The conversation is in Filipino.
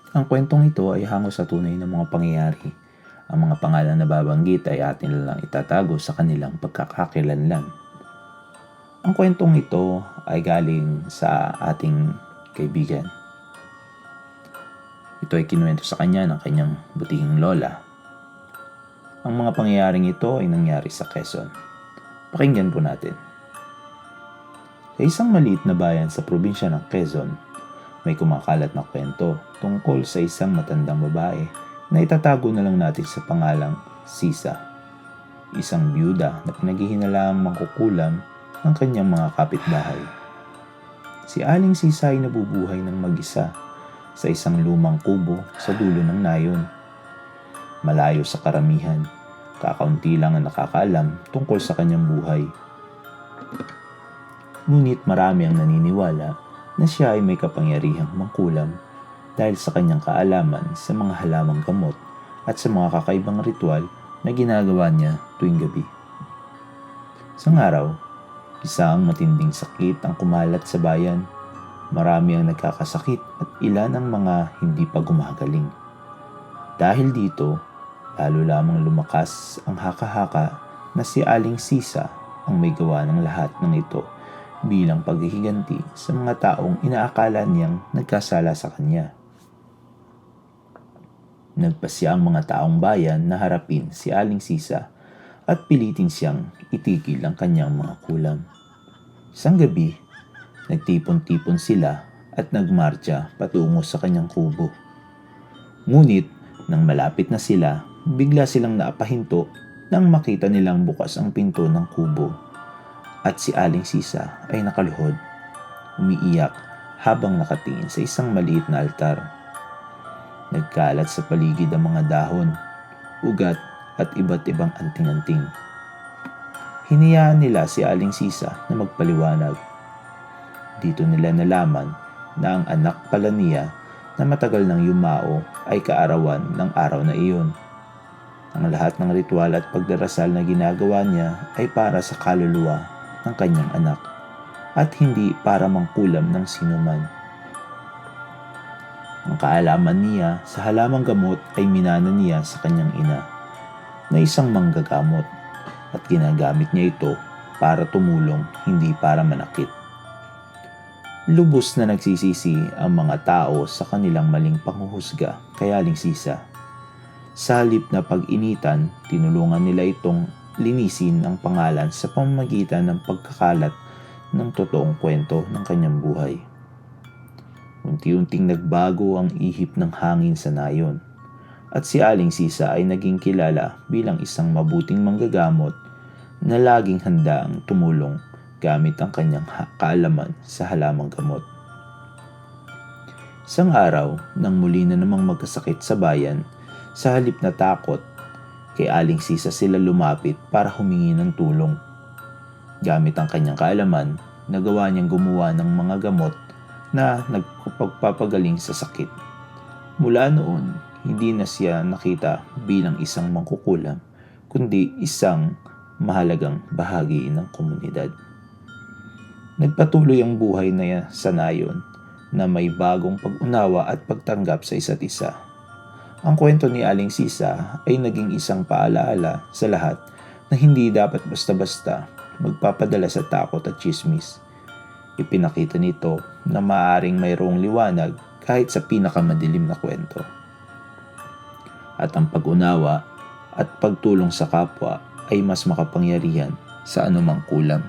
Ang kwentong ito ay hango sa tunay na mga pangyayari. Ang mga pangalan na babanggit ay atin lang itatago sa kanilang pagkakakilanlan. Ang kwentong ito ay galing sa ating kaibigan. Ito ay kinuwento sa kanya ng kanyang butihing lola. Ang mga pangyayaring ito ay nangyari sa Quezon. Pakinggan po natin. Sa isang maliit na bayan sa probinsya ng Quezon, may kumakalat na kwento tungkol sa isang matandang babae na itatago na lang natin sa pangalang Sisa. Isang byuda na pinaghihinalaang mangkukulam ng kanyang mga kapitbahay. Si Aling Sisa ay nabubuhay ng mag-isa sa isang lumang kubo sa dulo ng nayon. Malayo sa karamihan, kakaunti lang ang nakakaalam tungkol sa kanyang buhay. Ngunit marami ang naniniwala na siya ay may kapangyarihang mangkulam dahil sa kanyang kaalaman sa mga halamang gamot at sa mga kakaibang ritual na ginagawa niya tuwing gabi. Isang araw, isang matinding sakit ang kumalat sa bayan. Marami ang nagkakasakit at ilan ang mga hindi pa gumagaling. Dahil dito, lalo lamang lumakas ang haka-haka na si Aling Sisa ang may gawa ng lahat ng ito bilang paghihiganti sa mga taong inaakala niyang nagkasala sa kanya. Nagpasya ang mga taong bayan na harapin si Aling Sisa at pilitin siyang itigil ang kanyang mga kulam. Isang gabi, nagtipon-tipon sila at nagmarcha patungo sa kanyang kubo. Ngunit, nang malapit na sila, bigla silang naapahinto nang makita nilang bukas ang pinto ng kubo. At si Aling Sisa ay nakaluhod, umiiyak habang nakatingin sa isang maliit na altar. Nagkalat sa paligid ang mga dahon, ugat at iba't ibang anting-anting. Hinayaan nila si Aling Sisa na magpaliwanag. Dito nila nalaman na ang anak pala niya na matagal nang yumao ay kaarawan ng araw na iyon. Ang lahat ng ritual at pagdarasal na ginagawa niya ay para sa kaluluwa ng kanyang anak at hindi para mangkulam ng sinuman. Ang kaalaman niya sa halamang gamot ay minana niya sa kanyang ina na isang manggagamot at ginagamit niya ito para tumulong, hindi para manakit. Lubos na nagsisisi ang mga tao sa kanilang maling panghuhusga kay Aling Sisa. Sa halip na pag-initan, tinulungan nila itong linisin ang pangalan sa pamamagitan ng pagkakalat ng totoong kwento ng kanyang buhay. Unti-unting nagbago ang ihip ng hangin sa nayon at si Aling Sisa ay naging kilala bilang isang mabuting manggagamot na laging handang tumulong gamit ang kanyang kaalaman sa halamang gamot. Isang araw, nang muli na namang magkasakit sa bayan, sa halip na takot, kay Aling Sisa sila lumapit para humingi ng tulong. Gamit ang kanyang kaalaman, nagawa niyang gumawa ng mga gamot na nagpapagaling sa sakit. Mula noon, hindi na siya nakita bilang isang mangkukulam, kundi isang mahalagang bahagi ng komunidad. Nagpatuloy ang buhay na sa nayon na may bagong pag-unawa at pagtanggap sa isa't isa. Ang kwento ni Aling Sisa ay naging isang paalaala sa lahat na hindi dapat basta-basta magpapadala sa takot at tsismis. Ipinakita nito na maaaring mayroong liwanag kahit sa pinakamadilim na kwento. At ang pag-unawa at pagtulong sa kapwa ay mas makapangyarihan sa anumang kulam.